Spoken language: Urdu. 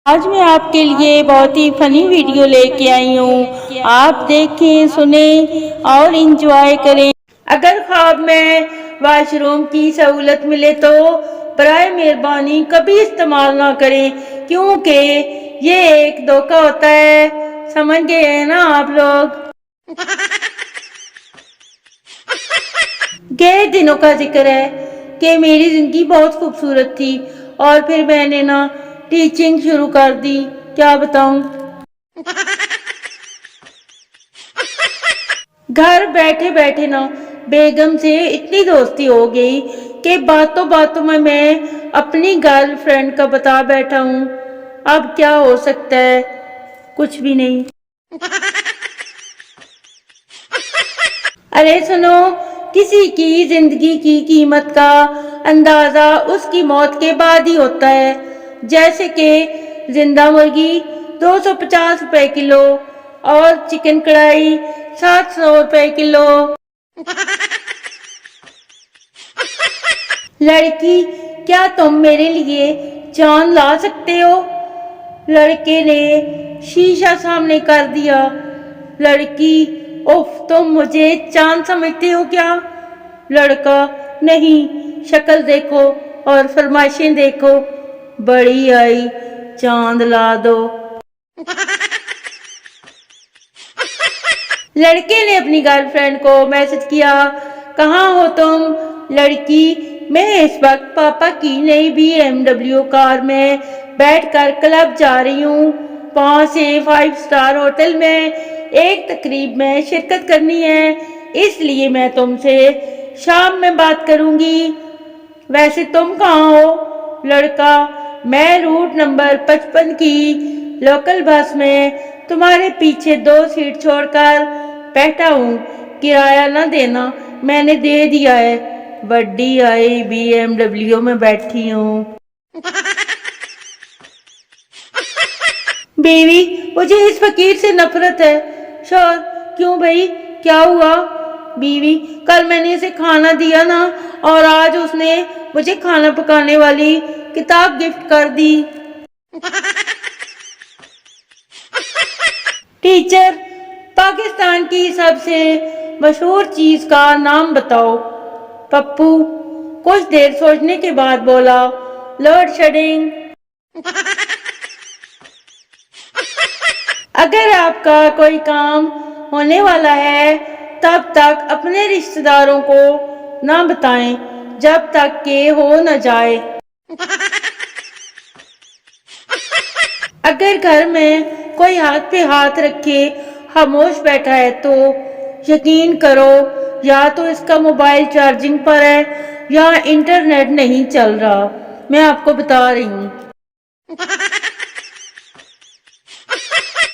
آج میں آپ کے لیے بہت ہی فنی ویڈیو لے کے آئی ہوں. آپ دیکھیں، سنیں اور انجوائے کریں. اگر خواب میں واش روم کی سہولت ملے تو برائے مہربانی کبھی استعمال نہ کریں، کیونکہ یہ ایک دھوکہ ہوتا ہے. سمجھ گئے ہیں نا آپ لوگ؟ گئے دنوں کا ذکر ہے کہ میری زندگی بہت خوبصورت تھی اور پھر میں نے ٹیچنگ شروع کر دی. کیا بتاؤں؟ گھر بیٹھے بیٹھے بیگم سے اتنی دوستی ہو گئی کہ باتوں باتوں میں اپنی گرل فرینڈ کا بتا بیٹھا ہوں. اب کیا ہو سکتا ہے؟ کچھ بھی نہیں. ارے سنو، کسی کی زندگی کی قیمت کا اندازہ اس کی موت کے بعد ہی ہوتا ہے. جیسے کہ زندہ مرغی 250 روپے کلو اور چکن کڑھائی 700 روپے کلو. لڑکی، کیا تم میرے لیے چاند لا سکتے ہو؟ لڑکے نے شیشہ سامنے کر دیا. لڑکی، اف، تم مجھے چاند سمجھتے ہو کیا؟ لڑکا، نہیں، شکل دیکھو اور فرمائشیں دیکھو. بڑی آئی، چاند لا دو. لڑکے نے اپنی گرل فرینڈ کو میسج کیا، کہاں ہو تم؟ لڑکی، میں اس وقت پاپا کی نئی BMW کار میں بیٹھ کر کلب جا رہی ہوں. 5 سے 5 اسٹار ہوٹل میں ایک تقریب میں شرکت کرنی ہے، اس لیے میں تم سے شام میں بات کروں گی. ویسے تم کہاں ہو؟ لڑکا، میں روٹ نمبر 55 کی لوکل بس میں تمہارے پیچھے 2 سیٹ چھوڑ کر بیٹھا ہوں. کرایہ نہ دینا، میں نے دے دیا ہے. بڑی آئی، BMW میں بیٹھی ہوں. بیوی، مجھے اس فقیر سے نفرت ہے. شوہر، کیوں بھائی، کیا ہوا؟ بیوی، کل میں نے اسے کھانا دیا اور آج اس نے مجھے کھانا پکانے والی کتاب گفٹ کر دی. ٹیچر، پاکستان کی سب سے مشہور چیز کا نام بتاؤ. پپو کچھ دیر سوچنے کے بعد بولا، لوڈ شیڈنگ. اگر آپ کا کوئی کام ہونے والا ہے تب تک اپنے رشتہ داروں کو نہ بتائیں جب تک کہ ہو نہ جائے. اگر گھر میں کوئی ہاتھ پہ ہاتھ رکھے خاموش بیٹھا ہے تو یقین کرو یا تو اس کا موبائل چارجنگ پر ہے یا انٹرنیٹ نہیں چل رہا. میں آپ کو بتا رہی ہوں.